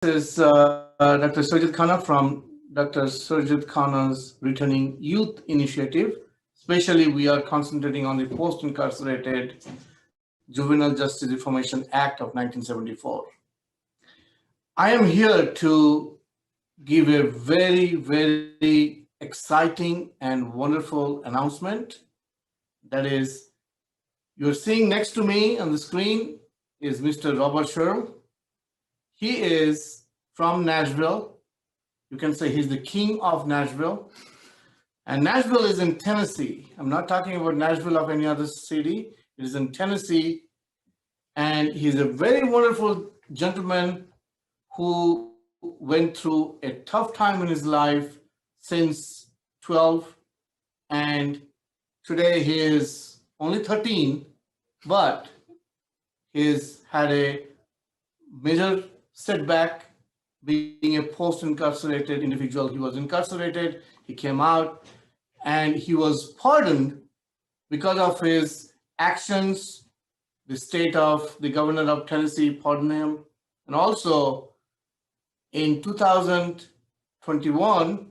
This is Dr. Surjit Khanna from Dr. Surjit Khanna's Returning Youth Initiative. Especially, we are concentrating on the post-incarcerated Juvenile Justice Reformation Act of 1974. I am here to give a very, very exciting and wonderful announcement. That is, you're seeing next to me on the screen is Mr. Robert Sherrill. He is from Nashville. You can say he's the king of Nashville. And Nashville is in Tennessee. I'm not talking about Nashville of any other city. It is in Tennessee. And he's a very wonderful gentleman who went through a tough time in his life since 12. And today he is only 13, but he's had a major setback being a post-incarcerated individual. He was incarcerated, he came out, and he was pardoned because of his actions. The governor of Tennessee pardoned him. And also in 2021,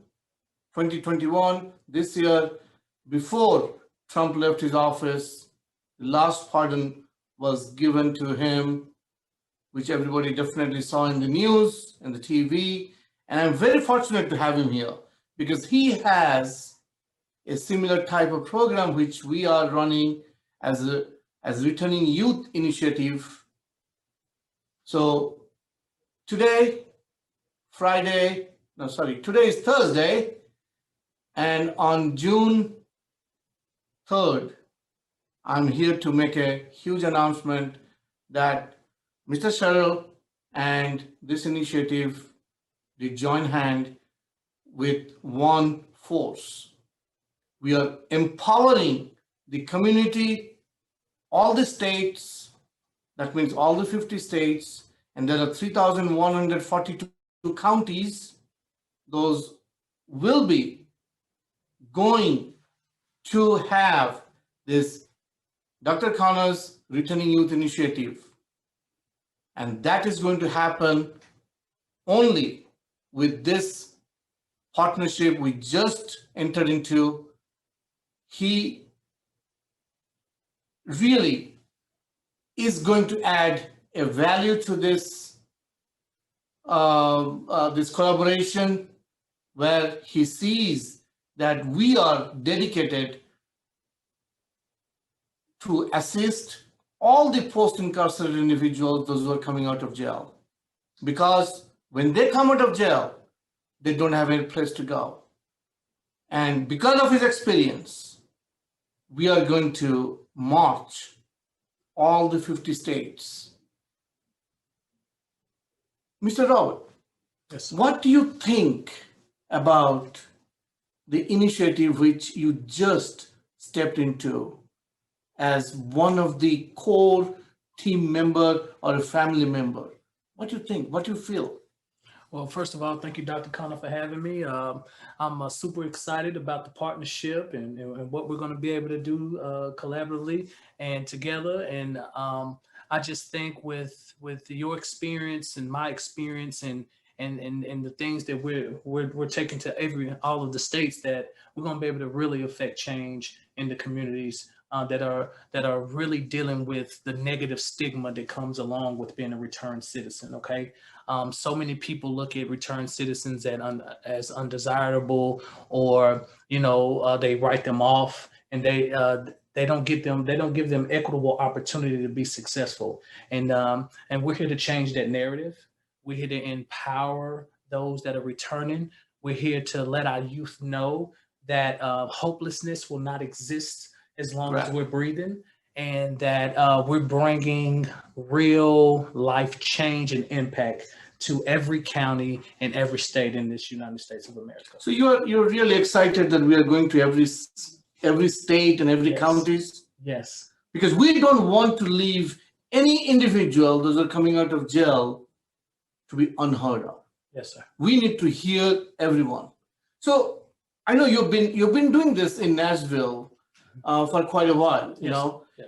this year, before Trump left his office, the last pardon was given to him, which everybody definitely saw in the news and the TV. And I'm very fortunate to have him here because he has a similar type of program which we are running as Returning Youth Initiative. So today is Thursday, and on June 3rd, I'm here to make a huge announcement that Mr. Sherrill and this initiative, they join hand with one force. We are empowering the community, all the states, that means all the 50 states, and there are 3,142 counties. Those will be going to have this Dr. Khanna's Returning Youth Initiative. And that is going to happen only with this partnership we just entered into. He really is going to add a value to this collaboration, where he sees that we are dedicated to assist all the post-incarcerated individuals, those who are coming out of jail. Because when they come out of jail, they don't have any place to go. And because of his experience, we are going to march all the 50 states. Mr. Robert, yes, what do you think about the initiative which you just stepped into as one of the core team member or a family member? What do you think? What do you feel? Well, first of all, thank you, Dr. Khanna, for having me. I'm super excited about the partnership and what we're going to be able to do collaboratively and together. And I just think with your experience and my experience and the things that we're taking to all of the states, that we're going to be able to really affect change in the communities that are really dealing with the negative stigma that comes along with being a returned citizen. Okay, so many people look at returned citizens as undesirable, or they write them off, and they don't give them equitable opportunity to be successful. And we're here to change that narrative. We're here to empower those that are returning. We're here to let our youth know that hopelessness will not exist as long as we're breathing, and that we're bringing real life change and impact to every county and every state in this United States of America. So you're really excited that we are going to every state and every counties? Yes. Because we don't want to leave any individual, those are coming out of jail, to be unheard of. Yes, sir. We need to hear everyone. So I know you've been doing this in Nashville for quite a while, you know. Yeah.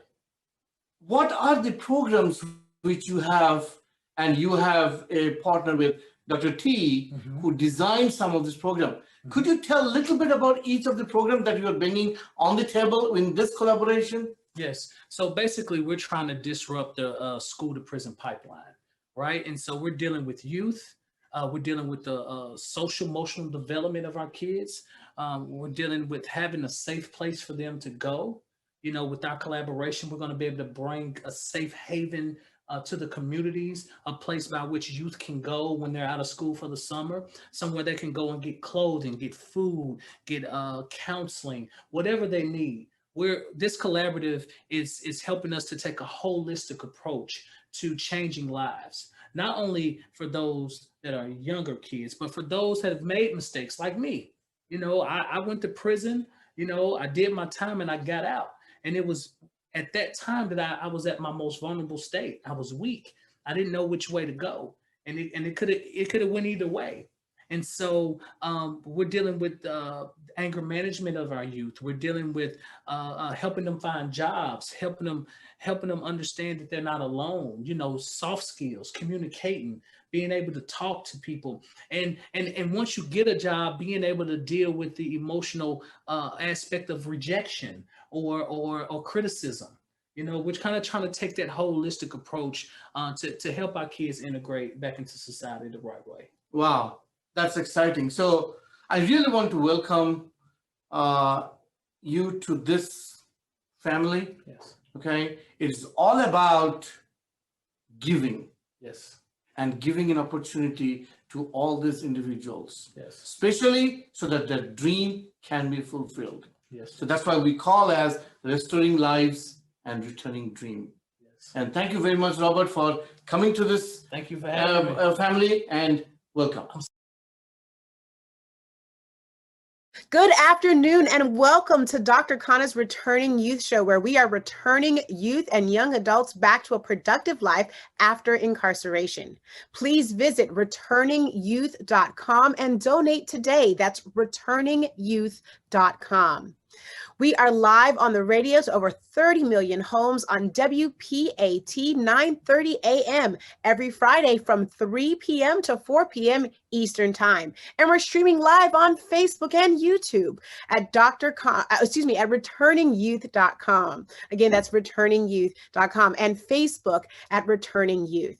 What are the programs which you have, and you have a partner with Dr. T, who designed some of this program. Could you tell a little bit about each of the programs that you are bringing on the table in this collaboration? Yes. So basically, we're trying to disrupt the school to prison pipeline, right? And so we're dealing with youth. We're dealing with the social emotional development of our kids. We're dealing with having a safe place for them to go. You know, with our collaboration, we're going to be able to bring a safe haven to the communities, a place by which youth can go when they're out of school for the summer, somewhere they can go and get clothing, get food, get counseling, whatever they need. This collaborative is helping us to take a holistic approach to changing lives, not only for those that are younger kids, but for those that have made mistakes like me. You know, I went to prison, you know, I did my time and I got out. And it was at that time that I was at my most vulnerable state. I was weak. I didn't know which way to go. And it could have went either way. And so we're dealing with anger management of our youth. We're dealing with helping them find jobs, helping them understand that they're not alone. You know, soft skills, communicating, being able to talk to people, and once you get a job, being able to deal with the emotional aspect of rejection or criticism. You know, we're kind of trying to take that holistic approach to help our kids integrate back into society the right way. Wow. That's exciting. So I really want to welcome you to this family. Yes. Okay. It's all about giving. Yes. And giving an opportunity to all these individuals. Yes. Especially so that their dream can be fulfilled. Yes. So that's why we call as restoring lives and returning dream. Yes. And thank you very much, Robert, for coming to this Thank you for having me. Family, and welcome. Good afternoon and welcome to Dr. Khanna's Returning Youth Show, where we are returning youth and young adults back to a productive life after incarceration. Please visit returningyouth.com and donate today. That's returningyouth.com. We are live on the radio to over 30 million homes on WPAT 930 AM every Friday from 3 p.m. to 4 p.m. Eastern Time. And we're streaming live on Facebook and YouTube at at returningyouth.com. Again, that's returningyouth.com, and Facebook at Returning Youth.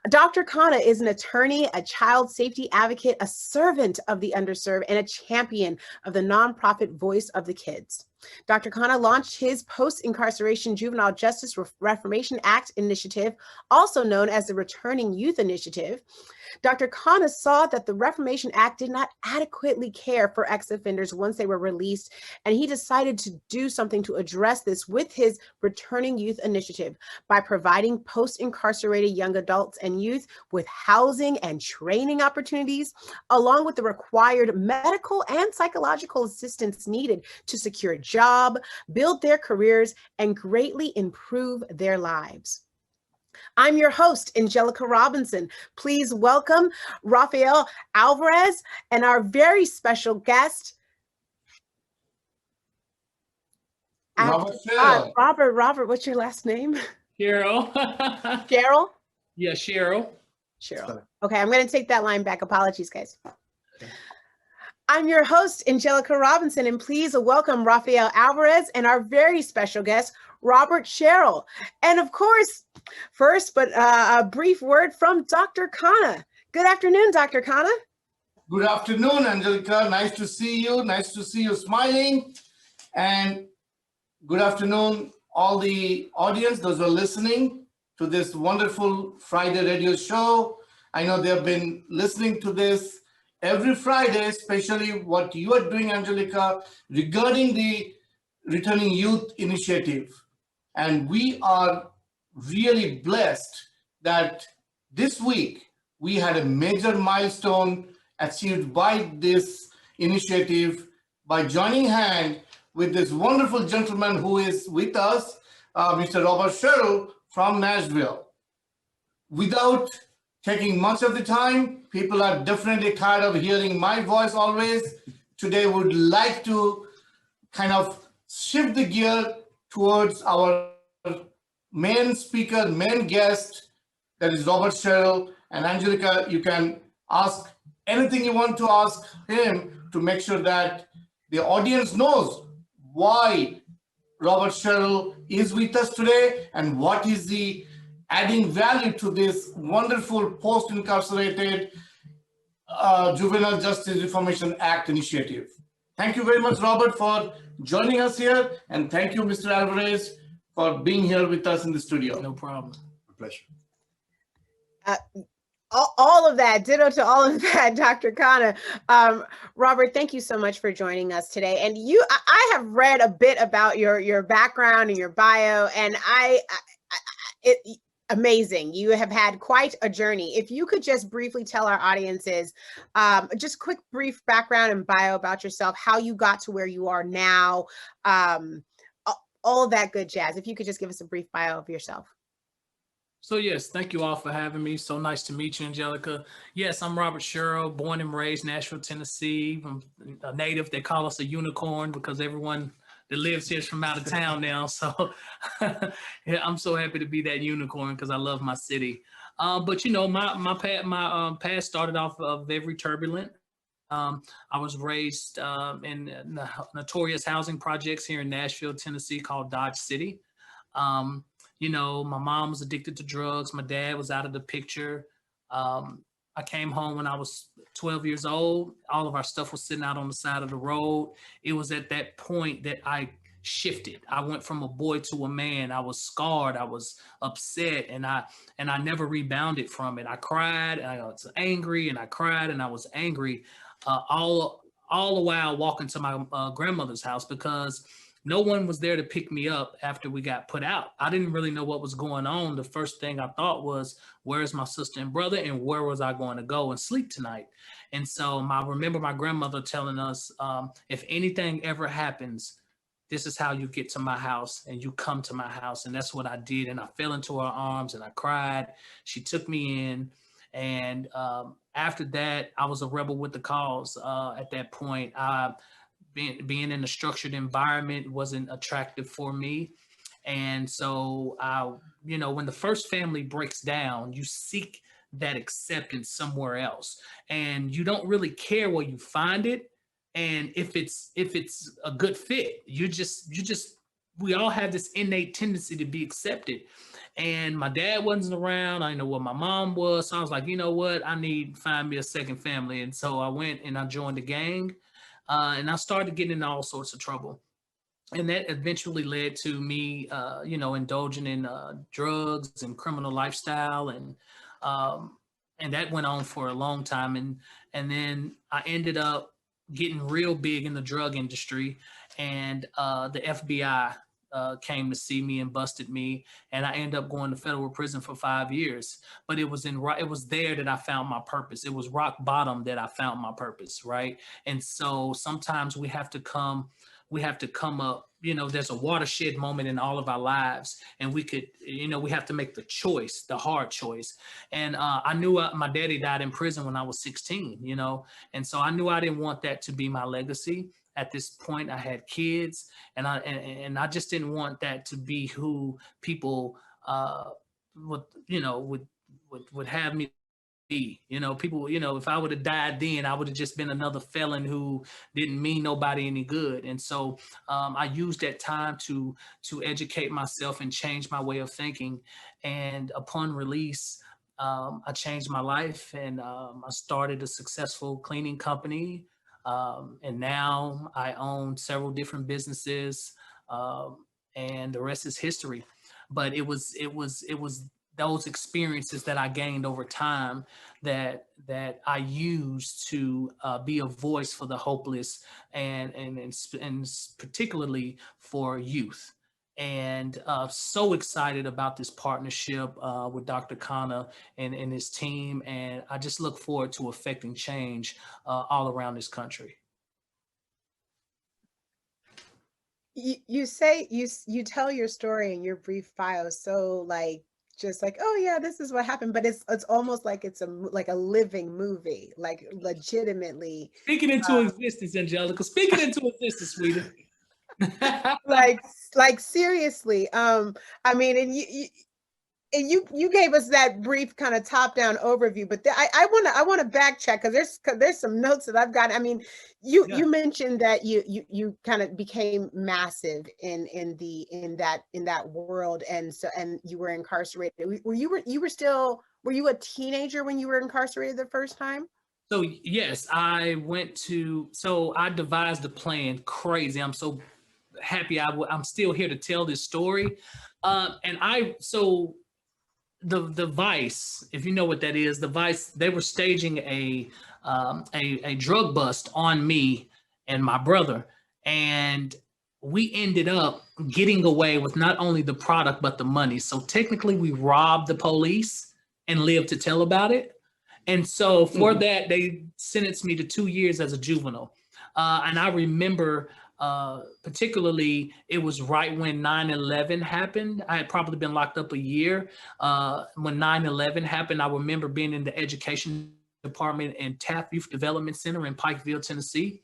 Dr. Khanna is an attorney, a child safety advocate, a servant of the underserved, and a champion of the nonprofit Voice of the Kids. Dr. Khanna launched his Post-Incarceration Juvenile Justice Reformation Act initiative, also known as the Returning Youth Initiative. Dr. Khanna saw that the Reformation Act did not adequately care for ex-offenders once they were released, and he decided to do something to address this with his Returning Youth Initiative by providing post-incarcerated young adults and youth with housing and training opportunities, along with the required medical and psychological assistance needed to secure a job, build their careers, and greatly improve their lives. I'm your host, Angelica Robinson. Please welcome Rafael Alvarez and our very special guest, Robert, what's your last name? Sherrill. Sherrill? Yeah, Sherrill. Sherrill. Okay, I'm going to take that line back. Apologies, guys. I'm your host, Angelica Robinson, and please welcome Rafael Alvarez and our very special guest, Robert Sherrill. And of course, first, but a brief word from Dr. Khanna. Good afternoon, Dr. Khanna. Good afternoon, Angelica. Nice to see you. Nice to see you smiling. And good afternoon, all the audience, those who are listening to this wonderful Friday radio show. I know they have been listening to this every Friday, especially what you are doing, Angelica, regarding the Returning Youth Initiative. And we are really blessed that this week we had a major milestone achieved by this initiative by joining hand with this wonderful gentleman who is with us, Mr. Robert Sherrill from Nashville. Without taking much of the time, people are definitely tired of hearing my voice always. Today, would like to kind of shift the gear towards our main speaker, main guest, that is Robert Sherrill. And Angelica, you can ask anything you want to ask him to make sure that the audience knows why Robert Sherrill is with us today and what is the adding value to this wonderful post-incarcerated Juvenile Justice Reformation Act initiative. Thank you very much, Robert, for joining us here. And thank you, Mr. Alvarez, for being here with us in the studio. No problem. My pleasure. All of that, ditto to all of that, Dr. Khanna. Robert, thank you so much for joining us today. And I have read a bit about your background and your bio, and amazing. You have had quite a journey. If you could just briefly tell our audiences, just quick, brief background and bio about yourself, how you got to where you are now, all of that good jazz. If you could just give us a brief bio of yourself. So yes, thank you all for having me. So nice to meet you, Angelica. Yes, I'm Robert Sherrill, born and raised Nashville, Tennessee. I'm a native. They call us a unicorn because everyone that lives here is from out of town now. So yeah, I'm so happy to be that unicorn because I love my city. But you know, my past started off very turbulent. I was raised in notorious housing projects here in Nashville, Tennessee, called Dodge City. You know, my mom was addicted to drugs. My dad was out of the picture. I came home when I was 12 years old. All of our stuff was sitting out on the side of the road. It was at that point that I shifted. I went from a boy to a man. I was scarred. I was upset, and I never rebounded from it. I cried, and I was angry, and I cried, and I was angry, all the while walking to my grandmother's house because no one was there to pick me up after we got put out. I didn't really know what was going on. The first thing I thought was, where's my sister and brother, and where was I going to go and sleep tonight? And so I remember my grandmother telling us, if anything ever happens, this is how you get to my house, and you come to my house. And that's what I did. And I fell into her arms and I cried. She took me in. And after that, I was a rebel with the cause. At that point, being in a structured environment wasn't attractive for me. And so you know, when the first family breaks down, you seek that acceptance somewhere else, and you don't really care where you find it. And if it's a good fit, we all have this innate tendency to be accepted. And my dad wasn't around. I didn't know what my mom was. So I was like, you know what? I need to find me a second family. And so I went and I joined the gang. And I started getting in all sorts of trouble. And that eventually led to me, you know, indulging in drugs and criminal lifestyle. And that went on for a long time. And then I ended up getting real big in the drug industry. And the FBI came to see me and busted me, and I ended up going to federal prison for 5 years. But it was there that I found my purpose. It was rock bottom that I found my purpose, right? And so sometimes we have to come up, you know, there's a watershed moment in all of our lives, and we have to make the choice, the hard choice. And I knew my daddy died in prison when I was 16, you know, and so I knew I didn't want that to be my legacy. At this point, I had kids, and I just didn't want that to be who people would have me be. You know, people, you know, if I would have died then, I would have just been another felon who didn't mean nobody any good. And so I used that time to educate myself and change my way of thinking. And upon release, I changed my life, and I started a successful cleaning company. And now I own several different businesses, and the rest is history. But it was those experiences that I gained over time that I used to be a voice for the hopeless, and particularly for youth. And so excited about this partnership with Dr. Khanna and his team. And I just look forward to affecting change all around this country. You say you tell your story in your brief bio, so just like, oh yeah, this is what happened, but it's almost like it's like a living movie, like legitimately. Speaking into existence, Angelica. Speaking into existence, sweetie. like seriously. I mean, and you gave us that brief kind of top-down overview, but I want to back check because there's some notes that I've got. I mean, you mentioned that you kind of became massive in that world, and you were incarcerated. Were you a teenager when you were incarcerated the first time? So yes, I devised a plan. Crazy. I'm so happy I'm still here to tell this story. The Vice, if you know what that is, the Vice, they were staging a drug bust on me and my brother, and we ended up getting away with not only the product but the money. So technically, we robbed the police and lived to tell about it. And so for that, they sentenced me to 2 years as a juvenile. And I remember particularly, it was right when 9/11 happened. I had probably been locked up a year. When 9/11 happened, I remember being in the education department in Taft Youth Development Center in Pikeville, Tennessee,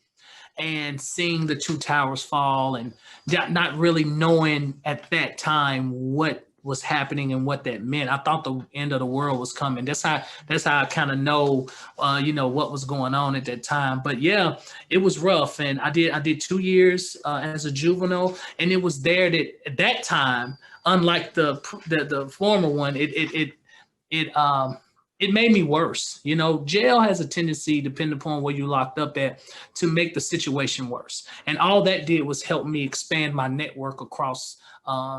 and seeing the two towers fall and not really knowing at that time what was happening and what that meant. I thought the end of the world was coming. That's how I kind of know, what was going on at that time. But yeah, it was rough. And I did 2 years as a juvenile, and it was there that at that time, unlike the former one, it made me worse. Jail has a tendency, depending upon where you locked up at, to make the situation worse. And all that did was help me expand my network across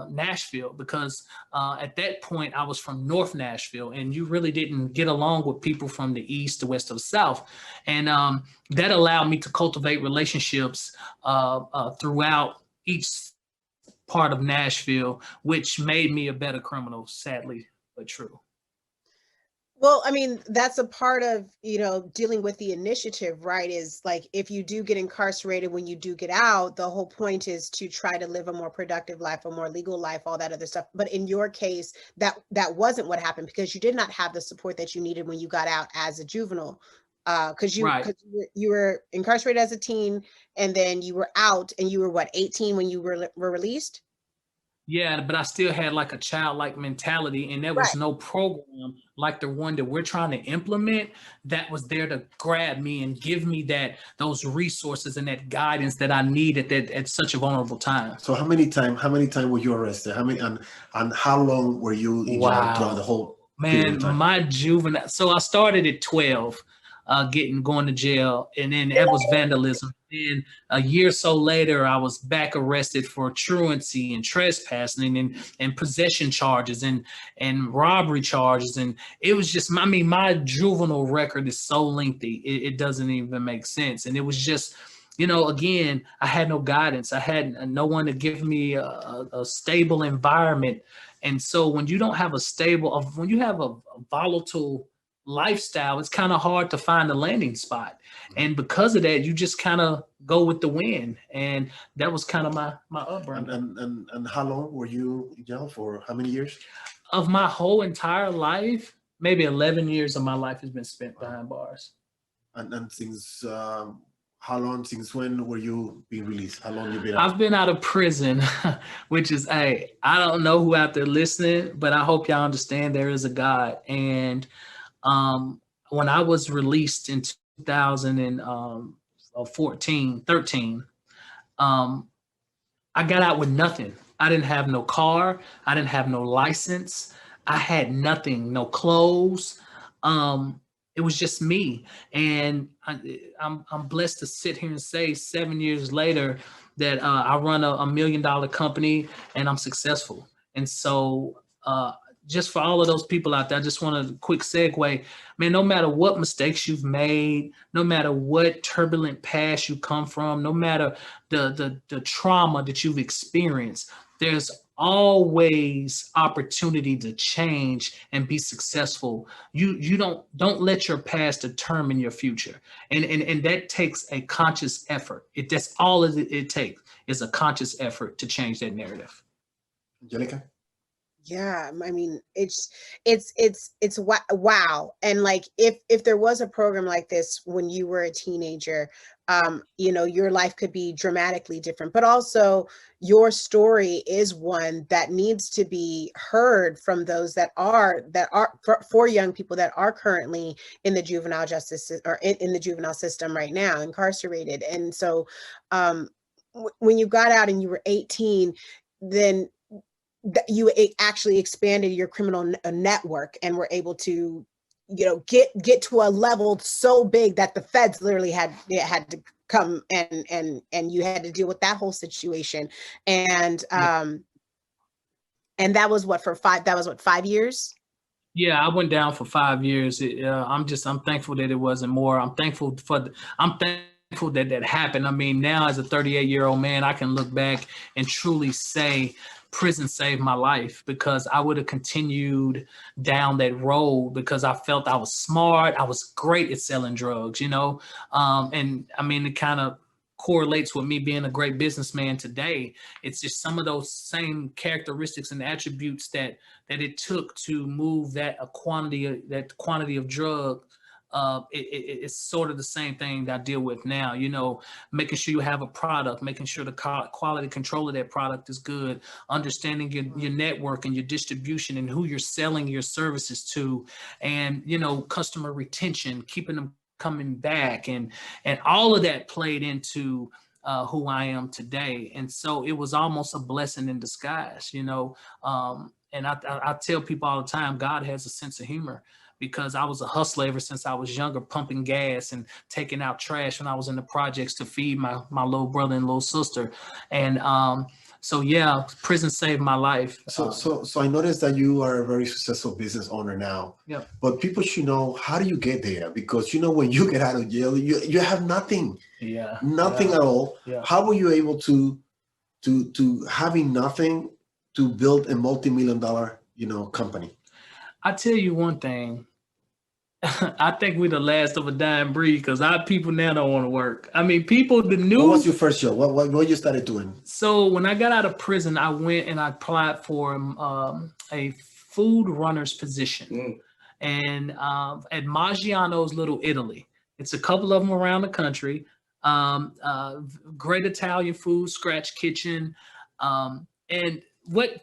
Nashville, because at that point I was from North Nashville, and you really didn't get along with people from the east, the west, or the south. And that allowed me to cultivate relationships throughout each part of Nashville, which made me a better criminal, sadly, but true. Well, I mean, that's a part of, dealing with the initiative, right? Is like, if you do get incarcerated, when you do get out, the whole point is to try to live a more productive life, a more legal life, all that other stuff. But in your case, that wasn't what happened, because you did not have the support that you needed when you got out as a juvenile. Because you were incarcerated as a teen, and then you were out, and you were what, 18 when you were released? Yeah, but I still had like a childlike mentality, and there was no program like the one that we're trying to implement that was there to grab me and give me those resources and that guidance that I needed at such a vulnerable time. So how many times were you arrested? How many and how long were you in jail throughout the whole period of time? My juvenile. So I started at 12. Going to jail, and then that was vandalism. Then a year or so later, I was back arrested for truancy and trespassing and possession charges and robbery charges, and it was just, my juvenile record is so lengthy, it doesn't even make sense. And it was just, again, I had no guidance. I had no one to give me a stable environment, and so when you don't have when you have a volatile lifestyle, it's kind of hard to find a landing spot. And because of that, you just kind of go with the wind. And that was kind of my upbringing. And how long were you in jail for? How many years? Of my whole entire life, maybe 11 years of my life has been spent behind bars. And since how long, since when were you being released? How long you been out? I've been out of prison, which is, I don't know who out there listening, but I hope y'all understand there is a God. And when I was released in 2013, I got out with nothing. I didn't have no car. I didn't have no license. I had nothing, no clothes. It was just me. And I'm blessed to sit here and say 7 years later that I run a $1 million company and I'm successful. And so, just for all of those people out there, I just want a quick segue. Man, no matter what mistakes you've made, no matter what turbulent past you come from, no matter the trauma that you've experienced, there's always opportunity to change and be successful. You don't let your past determine your future. And that takes a conscious effort. That's all it takes is a conscious effort to change that narrative. Angelica? Yeah, I mean, it's wow. And like, if there was a program like this when you were a teenager, you know, your life could be dramatically different. But also, your story is one that needs to be heard from those that are for young people that are currently in the juvenile justice or in the juvenile system right now, incarcerated. And so, when you got out and you were 18, then you actually expanded your criminal network and were able to, you know, get to a level so big that the feds literally had to come and you had to deal with that whole situation. And and that was what, 5 years? Yeah, I went down for 5 years. I'm thankful that it wasn't more. I'm thankful that that happened. I mean, now as a 38-year-old man, I can look back and truly say prison saved my life, because I would have continued down that road, because I felt I was smart. I was great at selling drugs, you know? And I mean, it kind of correlates with me being a great businessman today. It's just some of those same characteristics and attributes that it took to move that quantity of drug. It's sort of the same thing that I deal with now, you know, making sure you have a product, making sure the quality control of that product is good, understanding your network and your distribution and who you're selling your services to, and, you know, customer retention, keeping them coming back, and all of that played into who I am today. And so it was almost a blessing in disguise, you know. And I tell people all the time, God has a sense of humor, because I was a hustler ever since I was younger, pumping gas and taking out trash when I was in the projects to feed my little brother and little sister. And so yeah, prison saved my life. So I noticed that you are a very successful business owner now. Yeah. But people should know, how do you get there? Because, you know, when you get out of jail, you have nothing. Yeah. Nothing at all. Yeah. How were you able to having nothing to build a multi-million-dollar, you know, company? I tell you one thing. I think we're the last of a dying breed, because our people now don't want to work. I mean, people, the new. What was your first job? What you started doing? So when I got out of prison, I went and I applied for a food runner's position, and at Maggiano's Little Italy. It's a couple of them around the country. Great Italian food, scratch kitchen, and what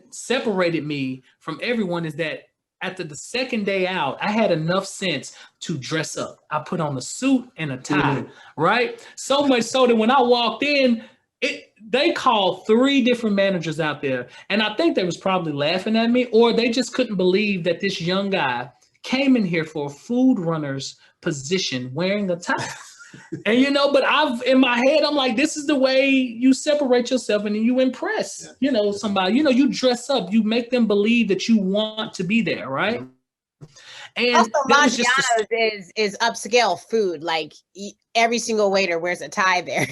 separated me from everyone is that after the second day out, I had enough sense to dress up. I put on a suit and a tie, right? So much so that when I walked in, they called 3 different managers out there. And I think they was probably laughing at me, or they just couldn't believe that this young guy came in here for a food runner's position wearing a tie. And, you know, but in my head, I'm like, this is the way you separate yourself and you impress, you know, somebody, you know, you dress up, you make them believe that you want to be there. Right. And also, Maggiano's is upscale food. Like, every single waiter wears a tie there.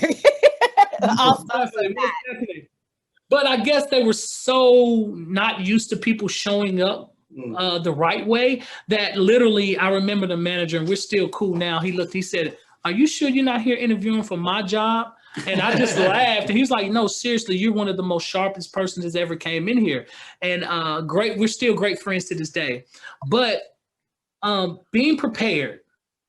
Definitely. But I guess they were so not used to people showing up the right way that literally, I remember the manager, and we're still cool now. He looked, he said, "Are you sure you're not here interviewing for my job?" And I just laughed. And he was like, "No, seriously, you're one of the most sharpest persons that's ever came in here." And great, we're still great friends to this day. But being prepared,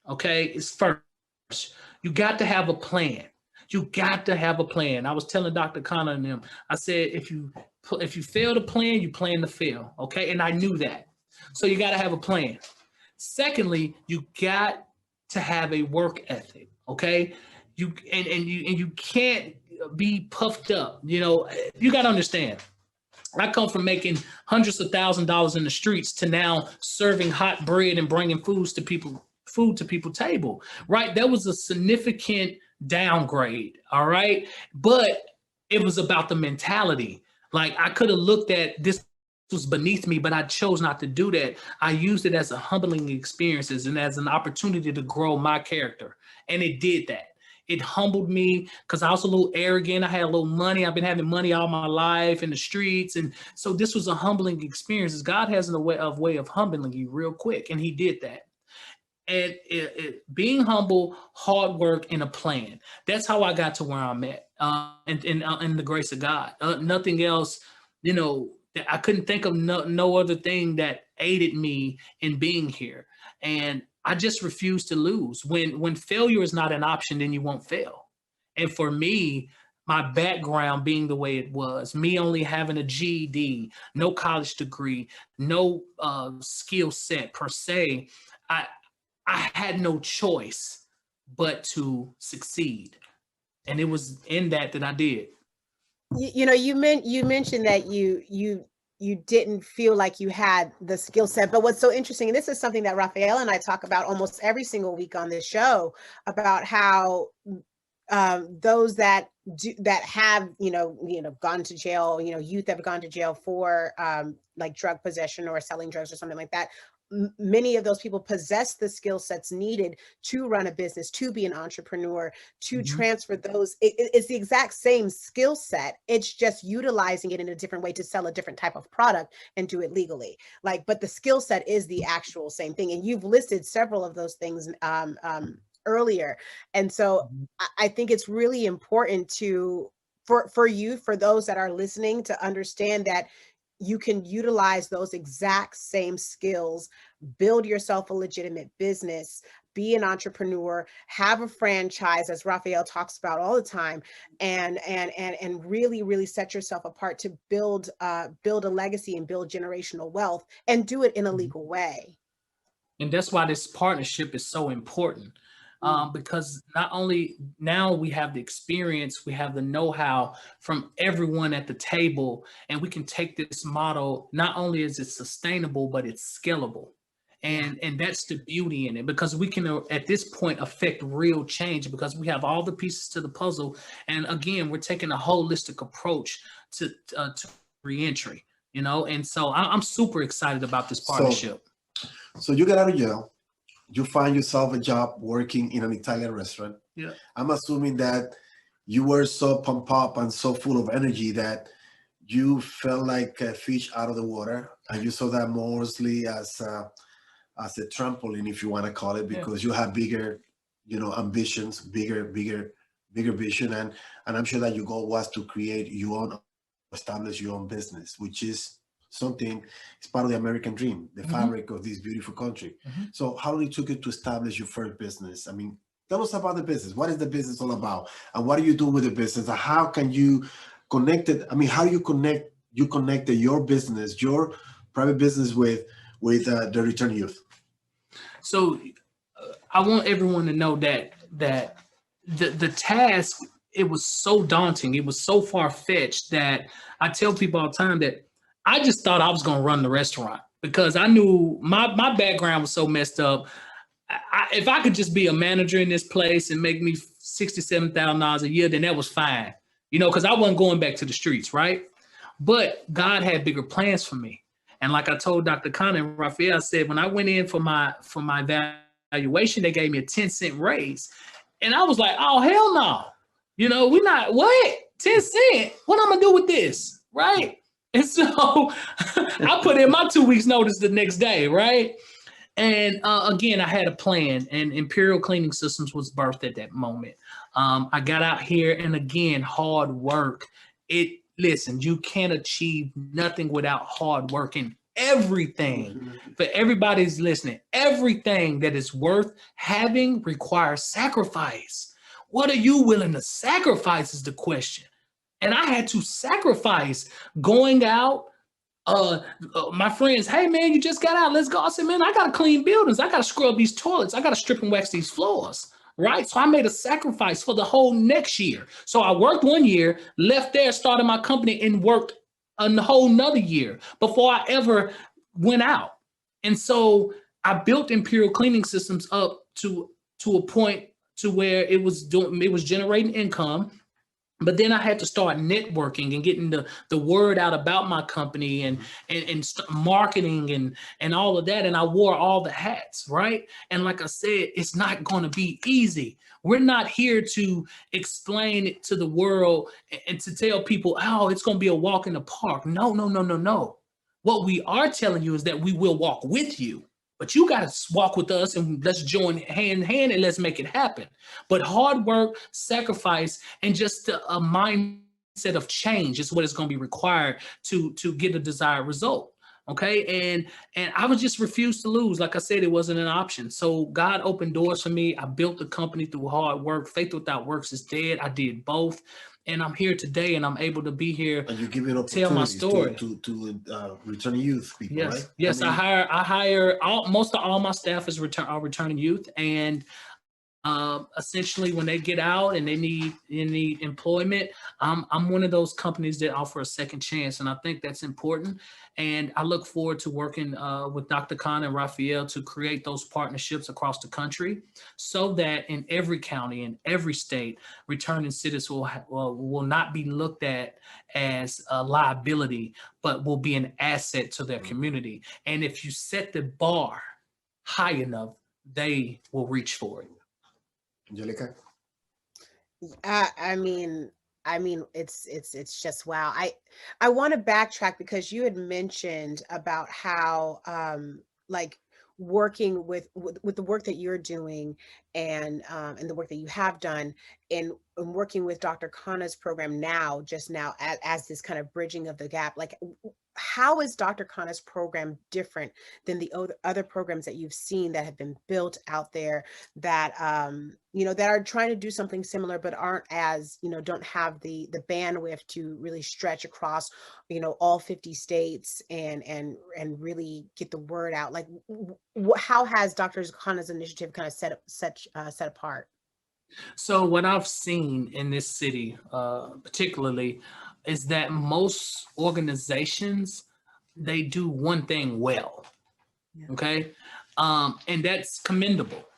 okay, is first. You got to have a plan. You got to have a plan. I was telling Dr. Khanna and them, I said, if you fail to plan, you plan to fail, okay? And I knew that. So you got to have a plan. Secondly, you got to have a work ethic, okay? You can't be puffed up. You know, you got to understand. I come from making hundreds of $1,000s in the streets to now serving hot bread and bringing food to people's table, right? That was a significant downgrade, all right? But it was about the mentality. Like, I could have looked at this was beneath me, but I chose not to do that. I used it as a humbling experiences and as an opportunity to grow my character. And it did that. It humbled me because I was a little arrogant. I had a little money. I've been having money all my life in the streets. And so this was a humbling experience. God has a way of humbling you real quick. And he did that. And being humble, hard work, and a plan. That's how I got to where I'm at. And the grace of God. Nothing else I couldn't think of no other thing that aided me in being here. And I just refused to lose. When failure is not an option, then you won't fail. And for me, my background being the way it was, me only having a GED, no college degree, no skill set per se, I had no choice but to succeed. And it was in that I did. You mentioned that you didn't feel like you had the skill set, but what's so interesting, and this is something that Raphael and I talk about almost every single week on this show, about how those that have gone to jail, youth that have gone to jail for like drug possession or selling drugs or something like that, many of those people possess the skill sets needed to run a business, to be an entrepreneur, to transfer those. It's the exact same skill set. It's just utilizing it in a different way to sell a different type of product and do it legally. But the skill set is the actual same thing. And you've listed several of those things earlier. And so I think it's really important for you, for those that are listening, to understand that you can utilize those exact same skills, build yourself a legitimate business, be an entrepreneur, have a franchise, as Raphael talks about all the time, and really, really set yourself apart to build a legacy and build generational wealth, and do it in a legal way. And that's why this partnership is so important. Because not only now we have the experience, we have the know-how from everyone at the table, and we can take this model, not only is it sustainable, but it's scalable. And that's the beauty in it, because we can at this point affect real change, because we have all the pieces to the puzzle. And again, we're taking a holistic approach to reentry, and so I'm super excited about this partnership. So you get out of jail. You find yourself a job working in an Italian restaurant. Yeah. I'm assuming that you were so pumped up and so full of energy that you felt like a fish out of the water, and you saw that mostly as a trampoline, if you want to call it, because you have bigger, ambitions, bigger vision, and I'm sure that your goal was to create your own, establish your own business, which is something, it's part of the American dream, the fabric of this beautiful country. So how long it took you to establish your first business? I mean, tell us about the business. What is the business all about? And what do you do with the business? And how can you connect it? I mean, how do you connected your business, your private business with the return youth? So I want everyone to know that the task, it was so daunting. It was so far-fetched that I tell people all the time that I just thought I was going to run the restaurant, because I knew my background was so messed up. If I could just be a manager in this place and make me $67,000 a year, then that was fine, because I wasn't going back to the streets, right? But God had bigger plans for me. And like I told Dr. Khanna and Raphael, I said, when I went in for my evaluation, they gave me a 10-cent raise. And I was like, oh, hell no. We're not, what? 10 cents? What I'm going to do with this, right? And so I put in my 2 weeks notice the next day, right? And again, I had a plan, and Imperial Cleaning Systems was birthed at that moment. I got out here, and again, hard work. Listen, you can't achieve nothing without hard work, and everything, for everybody's listening, everything that is worth having requires sacrifice. What are you willing to sacrifice is the question. And I had to sacrifice going out. My friends, hey man, you just got out, let's go. I said, man, I gotta clean buildings, I gotta scrub these toilets, I gotta strip and wax these floors, right? So I made a sacrifice for the whole next year. So I worked 1 year, left there, started my company, and worked a whole nother year before I ever went out. And so I built Imperial Cleaning Systems up to a point to where it was generating income. But then I had to start networking and getting the word out about my company and marketing and all of that. And I wore all the hats, right? And like I said, it's not going to be easy. We're not here to explain it to the world and to tell people, oh, it's going to be a walk in the park. No. What we are telling you is that we will walk with you. But you got to walk with us, and let's join hand in hand and let's make it happen. But hard work, sacrifice, and just a mindset of change is what is going to be required to get a desired result. Okay. And I was just refused to lose. Like I said, it wasn't an option. So God opened doors for me. I built the company through hard work. Faith without works is dead. I did both. And I'm here today, and I'm able to be here And you give it to tell my opportunities story. to returning youth people, Yes. right? Yes. I hire most of all my staff is returning youth. And essentially when they get out and they need employment, I'm one of those companies that offer a second chance, and I think that's important. And I look forward to working with Dr. Khanna and Raphael to create those partnerships across the country, so that in every county, in every state, returning citizens will not be looked at as a liability, but will be an asset to their community. And if you set the bar high enough, they will reach for it. Angelica? I mean, it's just wow. I want to backtrack because you had mentioned about how like working with the work that you're doing and the work that you have done in working with Dr. Khanna's program now, just now as this kind of bridging of the gap. Like, how is Dr. Khanna's program different than the other programs that you've seen that have been built out there that that are trying to do something similar but aren't as, don't have the bandwidth to really stretch across, all 50 states and really get the word out? Like, how has Dr. Khanna's initiative kind of set apart? So what I've seen in this city, particularly, is that most organizations, they do one thing well. Yeah. Okay. And that's commendable.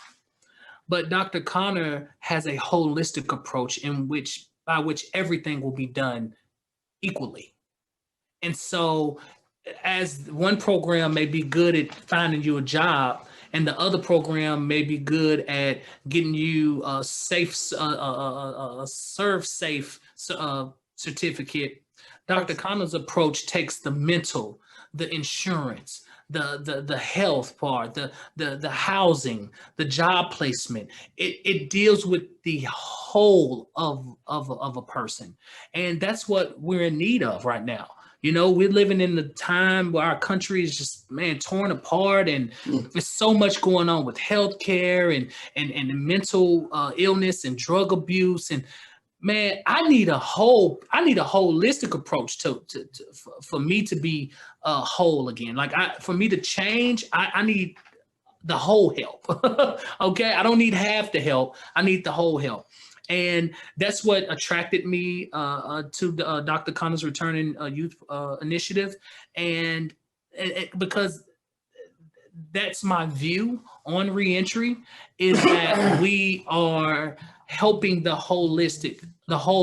But Dr. Khanna has a holistic approach by which everything will be done equally. And so as one program may be good at finding you a job, and the other program may be good at getting you a safe, serve safe certificate, Dr. Khanna's approach takes the mental, the insurance, the health part, the housing, the job placement. It deals with the whole of a person, and that's what we're in need of right now. We're living in the time where our country is just, torn apart, and there's so much going on with healthcare and mental illness and drug abuse. And I need a holistic approach for me to be whole again. Like, for me to change, I need the whole help. Okay, I don't need half the help. I need the whole help. And that's what attracted me to Dr. Khanna's Returning Youth Initiative. And because that's my view on reentry, is that we are helping the whole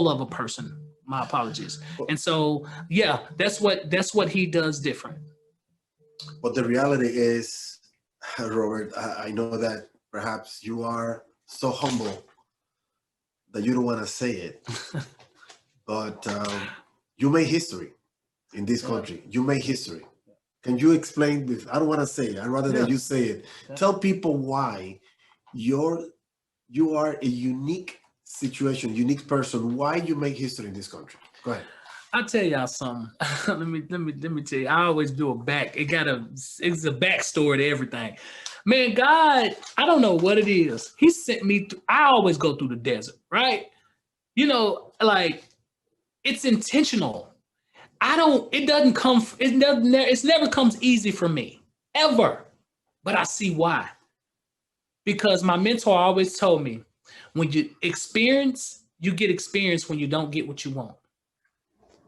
of a person. My apologies. And so, yeah, that's what he does different. But the reality is, Robert, I know that perhaps you are so humble that you don't want to say it, but you made history in this country. You made history. Can you explain this? I don't want to say it. I'd rather that you say it. Yeah. Tell people why you are a unique situation, unique person, why you make history in this country. Go ahead. I'll tell y'all something. let me tell you. I always do it's a backstory to everything. God, I don't know what it is. He sent me I always go through the desert, right? Like, it's intentional. It never comes easy for me, ever. But I see why. Because my mentor always told me, when you experience, you get experience when you don't get what you want.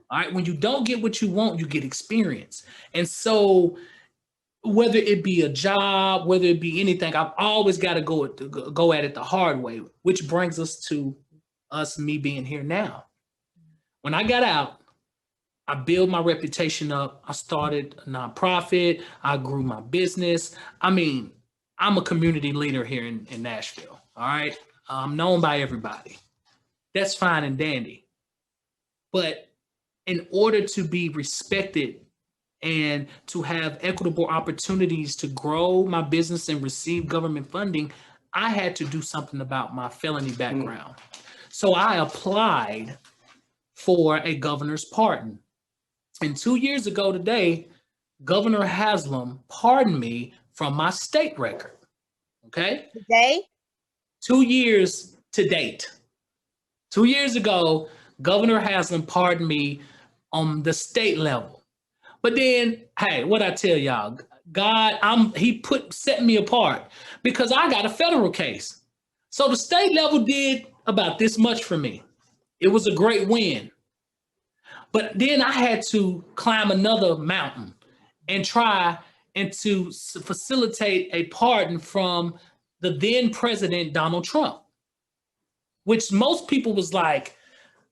All right. When you don't get what you want, you get experience. And so whether it be a job, whether it be anything, I've always got to go at it the hard way, which brings us to me being here now. When I got out, I built my reputation up. I started a nonprofit. I grew my business. I'm a community leader here in Nashville. All right. I'm known by everybody. That's fine and dandy. But in order to be respected and to have equitable opportunities to grow my business and receive government funding, I had to do something about my felony background. So I applied for a governor's pardon. And 2 years ago today, Governor Haslam pardoned me from my state record. Okay? Today? 2 years to date. 2 years ago, Governor Haslam pardoned me on the state level. But then, hey, what I tell y'all, God, he set me apart because I got a federal case. So the state level did about this much for me. It was a great win. But then I had to climb another mountain and try and to facilitate a pardon from the then president, Donald Trump, which most people was like,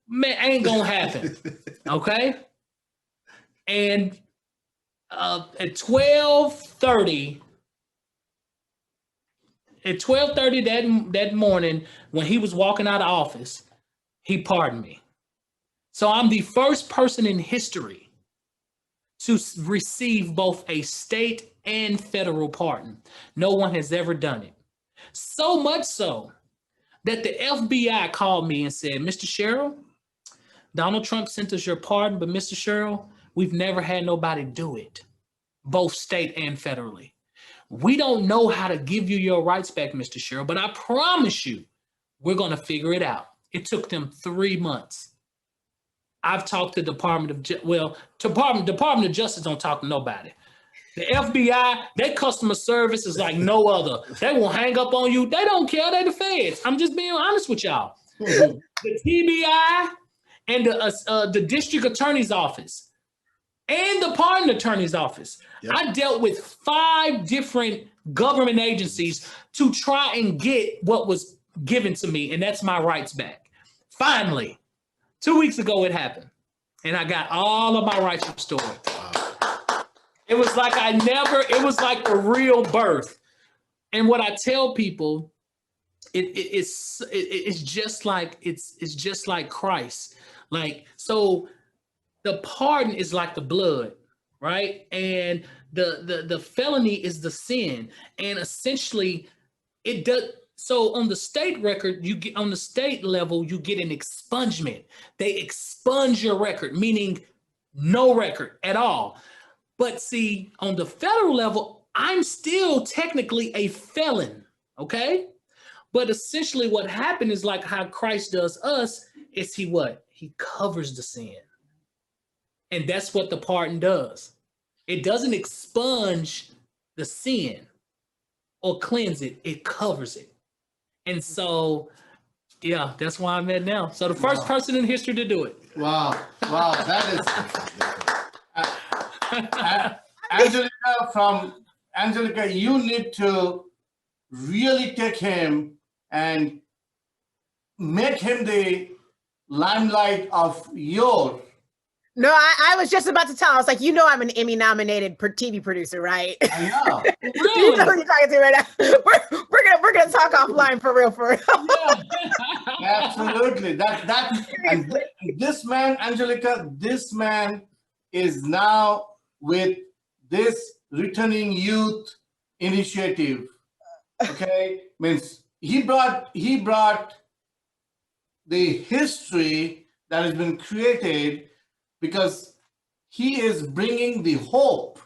man, ain't gonna happen. Okay. And at 12:30 that morning, when he was walking out of office, he pardoned me. So I'm the first person in history to receive both a state and federal pardon. No one has ever done it. So much so that the FBI called me and said, Mr. Sherrill, Donald Trump sent us your pardon, but Mr. Sherrill, we've never had nobody do it, both state and federally. We don't know how to give you your rights back, Mr. Sherrill, but I promise you, we're going to figure it out. It took them 3 months. I've talked to Department of Justice don't talk to nobody. The FBI, their customer service is like no other. They will hang up on you. They don't care. They're the feds. I'm just being honest with y'all. The TBI and the district attorney's office and the pardon attorney's office. Yep. I dealt with 5 different government agencies to try and get what was given to me, and that's my rights back. Finally, 2 weeks ago it happened, and I got all of my rights restored. It was like it was like a real birth. And what I tell people, it's just like Christ. Like, so the pardon is like the blood, right? And the felony is the sin. And essentially it does. So on the state record, on the state level, you get an expungement. They expunge your record, meaning no record at all. But see, on the federal level, I'm still technically a felon, okay? But essentially what happened is like how Christ does us, is he covers the sin. And that's what the pardon does. It doesn't expunge the sin or cleanse it, it covers it. And so, yeah, that's why I'm at now. So the first person in history to do it. Wow, that is Angelica, you need to really take him and make him the limelight of your. No, I was just about to tell. I was like, I'm an Emmy-nominated TV producer, right? I know. Really? You know who you're talking to right now. We're gonna talk offline for real. Yeah. Absolutely. And this man, Angelica, this man is now with this Returning Youth initiative. Okay, means he brought the history that has been created, because he is bringing the hope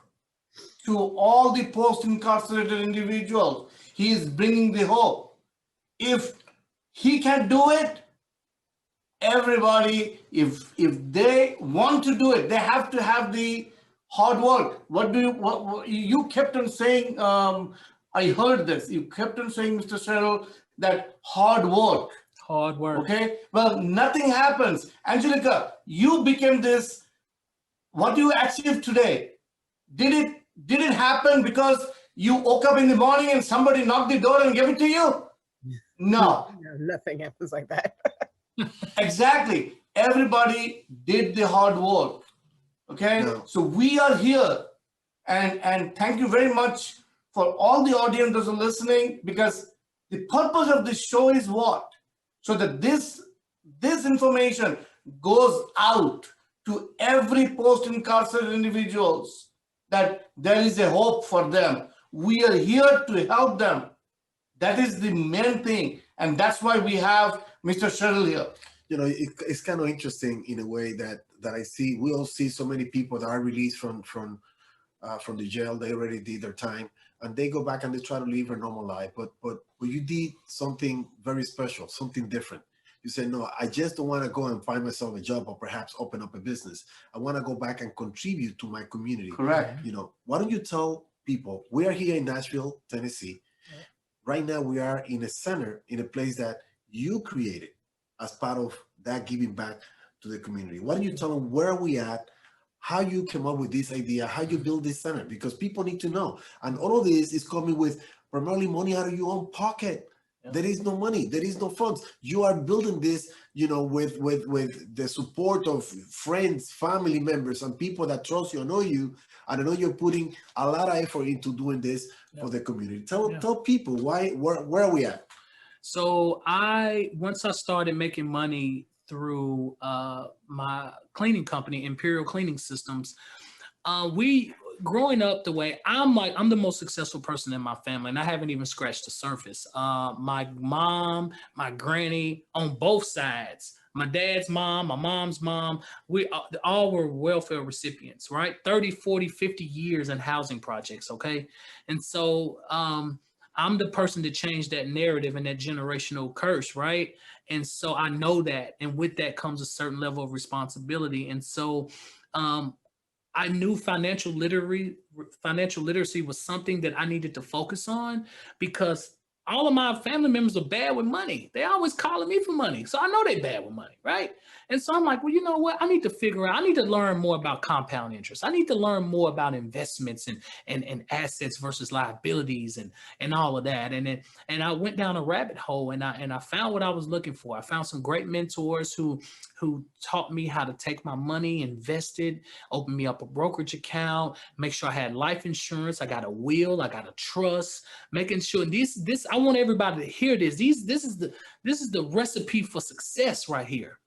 to all the post-incarcerated individuals. He is bringing the hope. If he can do it, everybody, if they want to do it, they have to have the hard work. What you kept on saying? I heard this. You kept on saying, Mr. Sherrill, that hard work. Hard work. Okay. Well, nothing happens. Angelica, you became this. What you achieved today, did it happen because you woke up in the morning and somebody knocked the door and gave it to you? No. Nothing happens like that. Exactly. Everybody did the hard work. Okay. No. So we are here, and thank you very much for all the audience that are listening, because the purpose of this show is what? So that this information goes out to every post-incarcerated individuals, that there is a hope for them. We are here to help them. That is the main thing. And that's why we have Mr. Sherrill here. it's kind of interesting in a way that I see. We all see so many people that are released from the jail. They already did their time, and they go back and they try to live a normal life. But you did something very special, something different. You say, no, I just don't want to go and find myself a job or perhaps open up a business. I want to go back and contribute to my community. Correct. Why don't you tell people, we are here in Nashville, Tennessee. Right now, we are in a center, in a place that you created as part of that giving back to the community. Why don't you tell them where are we at, how you came up with this idea, how you build this center? Because people need to know. And all of this is coming with primarily money out of your own pocket. There is no money. There is no funds. You are building this, with the support of friends, family members, and people that trust you and know you. And I know you're putting a lot of effort into doing this for the community. Tell people where are we at? So once I started making money through my cleaning company, Imperial Cleaning Systems, growing up the way I'm the most successful person in my family, and I haven't even scratched the surface. My mom, my granny on both sides, my dad's mom, my mom's mom, we all were welfare recipients, right? 30, 40, 50 years in housing projects, okay? And so I'm the person to change that narrative and that generational curse, right? And so I know that, and with that comes a certain level of responsibility. And so I knew financial literacy was something that I needed to focus on, because all of my family members are bad with money. They always calling me for money. So I know they bad with money, right? And so I'm like, well, you know what? I need to learn more about compound interest. I need to learn more about investments and assets versus liabilities and all of that. And I went down a rabbit hole, and I found what I was looking for. I found some great mentors who taught me how to take my money, invest it, open me up a brokerage account, make sure I had life insurance. I got a will, I got a trust, making sure this I want everybody to hear this. This is the recipe for success right here.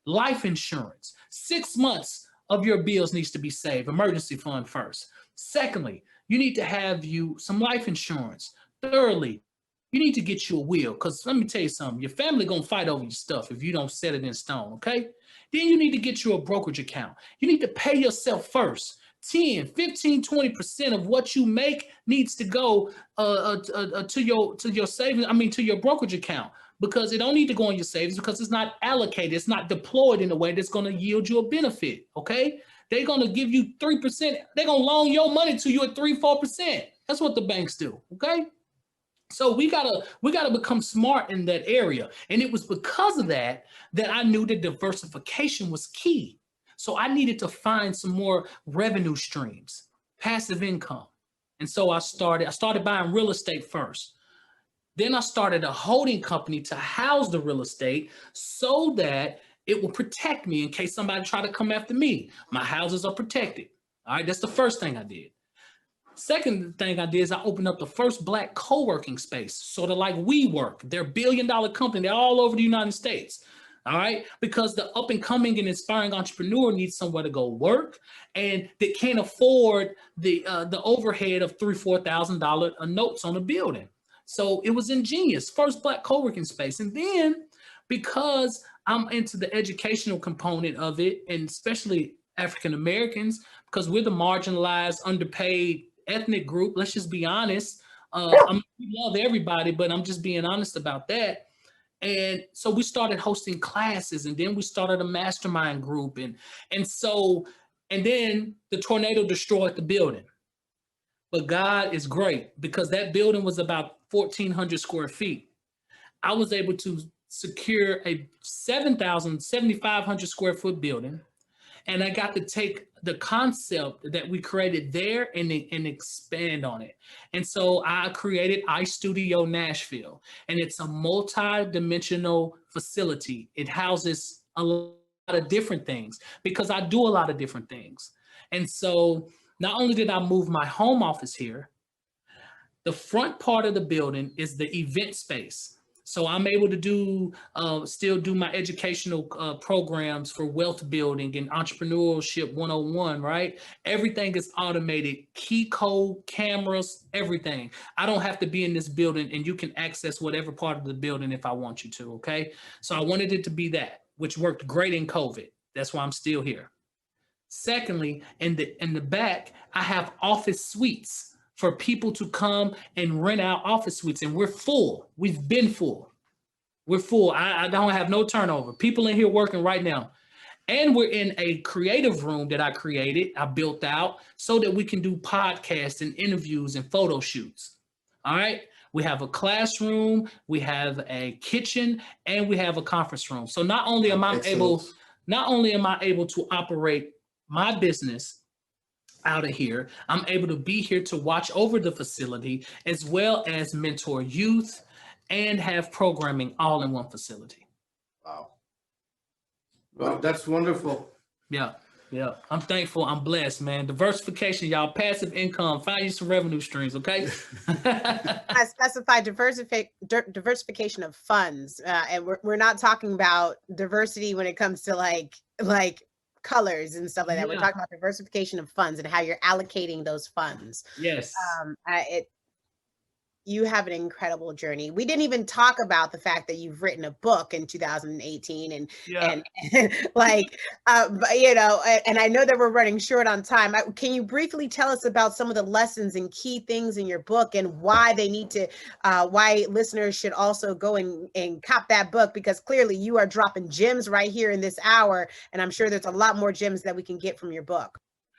Life insurance. 6 months of your bills needs to be saved. Emergency fund first. Secondly, you need to have some life insurance. Thirdly, you need to get you a will, because let me tell you something. Your family gonna fight over your stuff if you don't set it in stone, okay? Then you need to get you a brokerage account. You need to pay yourself first. 10, 15, 20% of what you make needs to go to your savings, to your brokerage account, because it don't need to go in your savings, because it's not allocated. It's not deployed in a way that's going to yield you a benefit, okay? They're going to give you 3%. They're going to loan your money to you at 3, 4%. That's what the banks do, okay? So we gotta become smart in that area. And it was because of that I knew that diversification was key. So I needed to find some more revenue streams, passive income. And so I started buying real estate first. Then I started a holding company to house the real estate so that it will protect me in case somebody try to come after me. My houses are protected. All right, that's the first thing I did. Second thing I did is I opened up the first Black co-working space, sort of like WeWork. They're $1 billion company. They're all over the United States. All right, because the up and coming and inspiring entrepreneur needs somewhere to go work, and they can't afford the overhead of $3,000-$4,000 notes on a building. So it was ingenious. First Black co-working space, and then because I'm into the educational component of it, and especially African Americans, because we're the marginalized, underpaid ethnic group. Let's just be honest. We love everybody, but I'm just being honest about that. And so we started hosting classes, and then we started a mastermind group. And then the tornado destroyed the building. But God is great, because that building was about 1,400 square feet. I was able to secure a 7,500 square foot building. And I got to take the concept that we created there and expand on it. And so I created iStudio Nashville, and it's a multi-dimensional facility. It houses a lot of different things, because I do a lot of different things. And so not only did I move my home office here, the front part of the building is the event space. So I'm able to still do my educational programs for wealth building and entrepreneurship 101, right? Everything is automated, key code, cameras, everything. I don't have to be in this building, and you can access whatever part of the building if I want you to, okay? So I wanted it to be that. which worked great in COVID. That's why I'm still here. Secondly, in the back, I have office suites for people to come and rent out office suites, and we're full. We've been full. We're full. I don't have no turnover. People in here working right now. And we're in a creative room that I created, I built out so that we can do podcasts and interviews and photo shoots. All right. We have a classroom, we have a kitchen, and we have a conference room. So not only am I able to operate my business out of here, I'm able to be here to watch over the facility as well as mentor youth and have programming all in one facility. Wow. Well, that's wonderful. Yeah. I'm thankful. I'm blessed, man. Diversification, y'all. Passive income. Find you some revenue streams, okay? I specified diversification of funds, and we're not talking about diversity when it comes to like colors and stuff like that. We're talking about diversification of funds and how you're allocating those funds. Yes. You have an incredible journey. We didn't even talk about the fact that you've written a book in 2018 and like, you know, and I know that we're running short on time. Can you briefly tell us about some of the lessons and key things in your book and why they need to, why listeners should also go and cop that book? Because clearly you are dropping gems right here in this hour. And I'm sure there's a lot more gems that we can get from your book.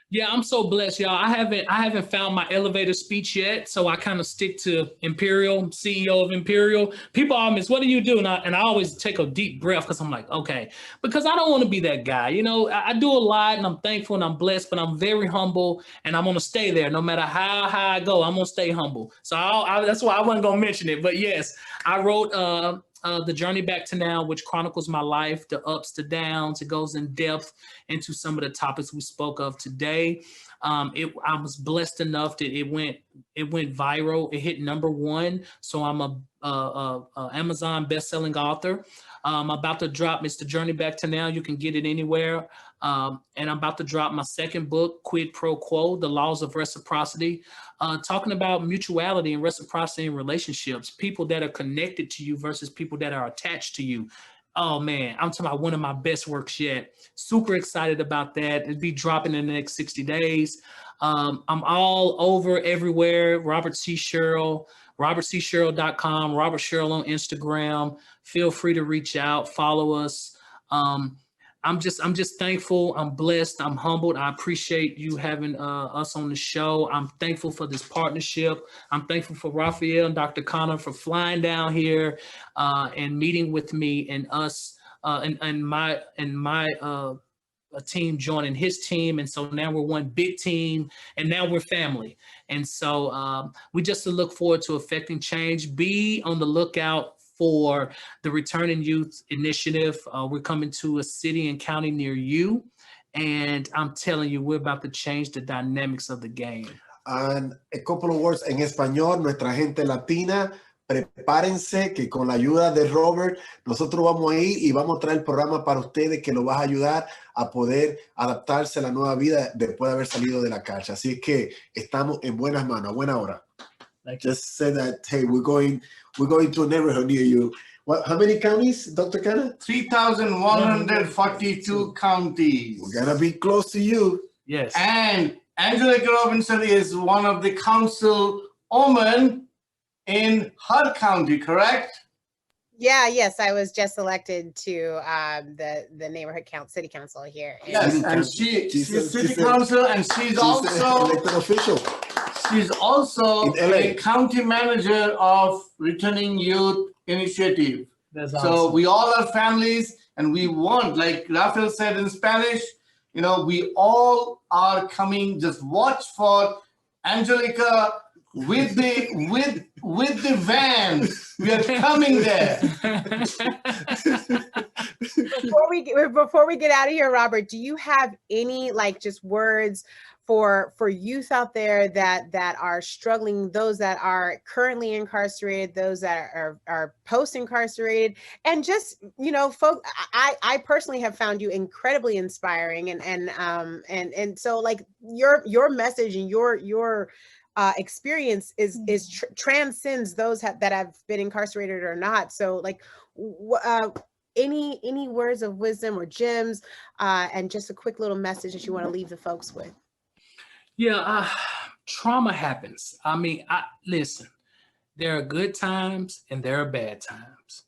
Yeah, I'm so blessed, y'all. I haven't found my elevator speech yet, so I kind of stick to Imperial, CEO of Imperial. People always, what do you do? And I always take a deep breath because I'm like, okay, because I don't want to be that guy. You know, I do a lot and I'm thankful and I'm blessed, but I'm very humble and I'm going to stay there no matter how high I go. I'm going to stay humble. So that's why I wasn't going to mention it. But yes, I wrote The Journey Back to Now, which chronicles my life, the ups to downs. It goes in depth into some of the topics we spoke of today. I was blessed enough that it went viral. It hit #1. So I'm a Amazon best-selling author. I'm about to drop, it's The Journey Back to Now. You can get it anywhere. And I'm about to drop my second book, Quid Pro Quo, The Laws of Reciprocity, talking about mutuality and reciprocity in relationships, people that are connected to you versus people that are attached to you. Oh man, I'm talking about one of my best works yet. Super excited about that. It'll be dropping in the next 60 days. I'm all over everywhere. Robert C. Sherrill, robertcsherrill.com, Robert Sherrill on Instagram. Feel free to reach out, follow us. I'm just thankful. I'm blessed. I'm humbled. I appreciate you having us on the show. I'm thankful for this partnership. I'm thankful for Raphael and Dr. Khanna for flying down here and meeting with me and us and my team joining his team. And so now we're one big team and now we're family. And so we just look forward to affecting change. Be on the lookout for the Returning Youth Initiative. We're coming to a city and county near you. And I'm telling you, we're about to change the dynamics of the game. And a couple of words en español, nuestra gente latina, prepárense que con la ayuda de Robert, nosotros vamos a ir y vamos a traer el programa para ustedes que lo va a ayudar a poder adaptarse a la nueva vida después de haber salido de la cárcel. Así que estamos en buenas manos, a buena hora. Just say that, hey, we're going to a neighborhood near you. What? How many counties, Dr. Khanna? 3,142 counties. We're gonna be close to you. Yes. And Angelica Robinson is one of the councilwomen in her county, correct? Yes, I was just elected to the neighborhood city council here. Yes, and she's city council, and she's also elected official. She's also in LA. a county manager of Returning Youth Initiative. That's So awesome. we all are families, and we want, like Rafael said in Spanish, you know, we all are coming. Just watch for Angelica with the van. We are coming there. Before we get out of here, Robert, do you have any just words for youth out there that are struggling, those that are currently incarcerated, those that are post-incarcerated, and just, folks, I personally have found you incredibly inspiring, and so your message and your experience transcends those that have been incarcerated or not. So any words of wisdom or gems, and just a quick little message that you want to leave the folks with. Yeah, trauma happens. I mean, listen, there are good times and there are bad times.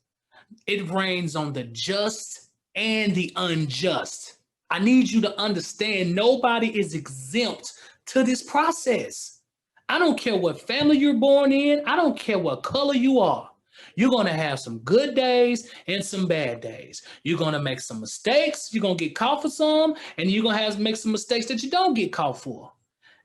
It rains on the just and the unjust. I need you to understand nobody is exempt to this process. I don't care what family you're born in. I don't care what color you are. You're going to have some good days and some bad days. You're going to make some mistakes. You're going to get caught for some, and you're going to have to make some mistakes that you don't get caught for.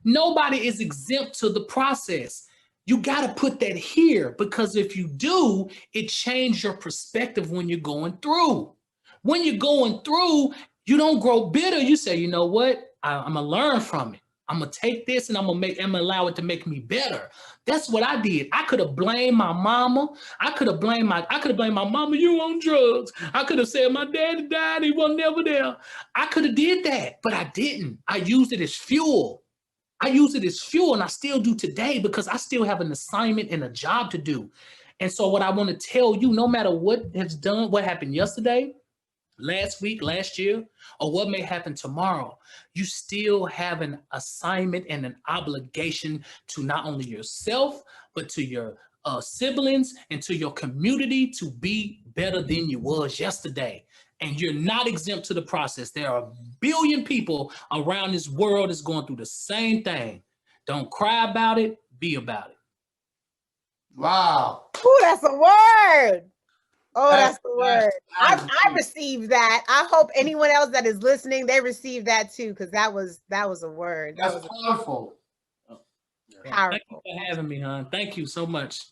Nobody is exempt to the process. You got to put that here, because if you do, it changes your perspective when you're going through. When you're going through, you don't grow bitter. You say, you know what? I'm going to learn from it. I'm going to take this and I'm going to allow it to make me better. That's what I did. I could have blamed my mama. I could have blamed my mama, you on drugs. I could have said my daddy died, he was never there. I could have did that, but I didn't. I used it as fuel. I use it as fuel, and I still do today, because I still have an assignment and a job to do. And so what I want to tell you, no matter what happened yesterday, last week, last year, or what may happen tomorrow, you still have an assignment and an obligation to not only yourself, but to your siblings and to your community to be better than you was yesterday. And you're not exempt to the process. There are 1 billion people around this world that's going through the same thing. Don't cry about it, be about it. Wow. Ooh, that's a word. Oh, that's the word. I received that. I hope anyone else that is listening, they receive that too, because that was a word. That That's was powerful. powerful. Thank you for having me, hon. Thank you so much.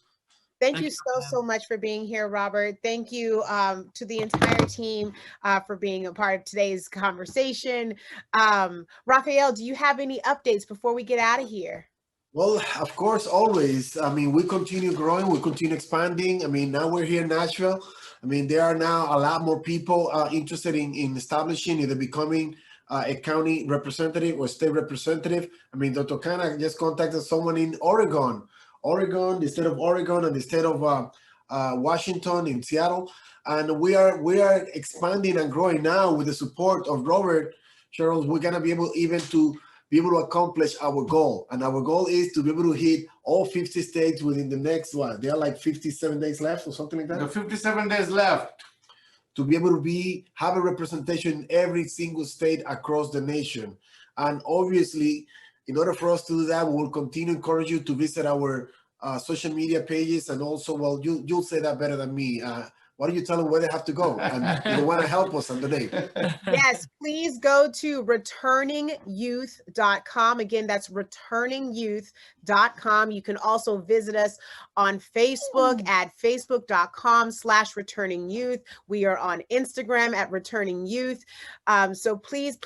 Thank you so much for being here, Robert. Thank you to the entire team for being a part of today's conversation. Rafael, do you have any updates before we get out of here? Well, of course, always. I mean, we continue growing, we continue expanding. I mean, now we're here in Nashville. I mean, there are now a lot more people interested in establishing, either becoming a county representative or state representative. I mean, Dr. Khanna just contacted someone in Oregon, the state of Oregon, and the state of Washington, in Seattle. And we are expanding and growing now with the support of Robert. Sherrill, we're gonna be able be able to accomplish our goal. And our goal is to be able to hit all 50 states within the next one. There are like 57 days left or something like that. The 57 days left. To be able to have a representation in every single state across the nation. And obviously, in order for us to do that, we will continue to encourage you to visit our social media pages. And also, well, you'll say that better than me. Why don't you tell them where they have to go? And you want to help us underneath. Yes, please go to returningyouth.com. Again, that's returningyouth.com. You can also visit us on Facebook at facebook.com/returningyouth. We are on Instagram at returningyouth. So please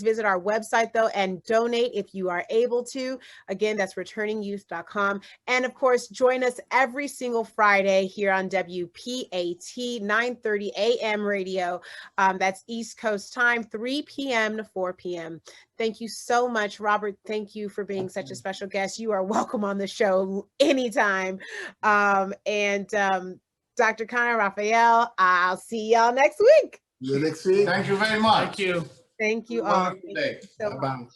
visit our website though and donate if you are able to. Again, that's returningyouth.com. And of course, join us every single Friday here on WPAT 9:30 a.m. radio. That's East Coast time, 3 p.m. to 4 p.m. Thank you so much, Robert. Thank you for being such a special guest. You are welcome on the show anytime. And Dr. Khanna, Rafael, I'll see y'all next week. See you next week. Thank you very much. Thank you. Thank you all. Thank you so Bye-bye. much.